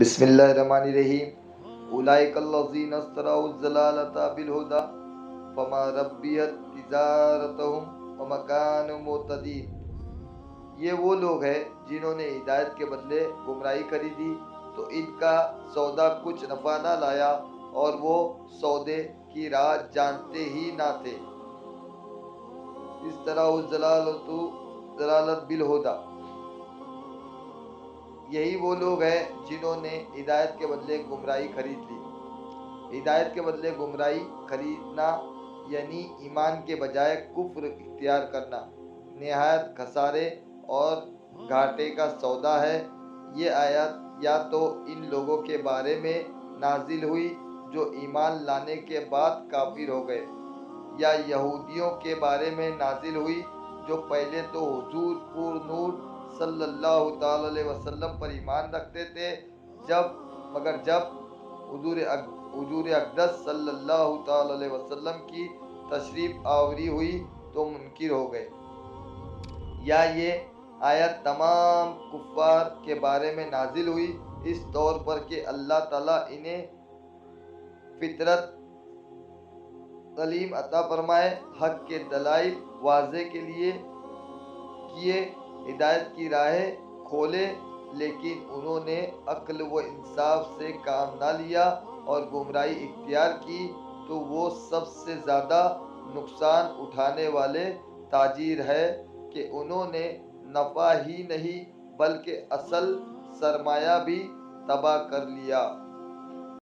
بسم اللہ الرحمن الرحیم اولئک الذین اشتروا الضلالۃ بالہدی فما ربحت تجارتہم وما کانوا مہتدین۔ یہ وہ لوگ ہیں جنہوں نے ہدایت کے بدلے گمراہی خریدی تو ان کا سودا کچھ نفع نہ لایا اور وہ سودے کی راہ جانتے ہی نہ تھے۔ اشتروا الضلالۃ بالہدی، یہی وہ لوگ ہیں جنہوں نے ہدایت کے بدلے گمراہی خرید لی۔ ہدایت کے بدلے گمراہی خریدنا یعنی ایمان کے بجائے کفر اختیار کرنا نہایت خسارے اور گھاٹے کا سودا ہے۔ یہ آیت یا تو ان لوگوں کے بارے میں نازل ہوئی جو ایمان لانے کے بعد کافر ہو گئے، یا یہودیوں کے بارے میں نازل ہوئی جو پہلے تو حضور پور نور صلی اللہ تعالی علیہ وسلم پر ایمان رکھتے تھے، مگر جب حضور اقدس صلی اللہ تعالی علیہ وسلم کی تشریف آوری ہوئی تو منکر ہو گئے۔ یا یہ آیت تمام کفار کے بارے میں نازل ہوئی اس طور پر کہ اللہ تعالیٰ انہیں فطرت سلیم عطا فرمائے، حق کے دلائل واضح کیے، ہدایت کی راہیں کھولے، لیکن انہوں نے عقل و انصاف سے کام نہ لیا اور گمراہی اختیار کی تو وہ سب سے زیادہ نقصان اٹھانے والے تاجر ہیں کہ انہوں نے نفع ہی نہیں بلکہ اصل سرمایہ بھی تباہ کر لیا۔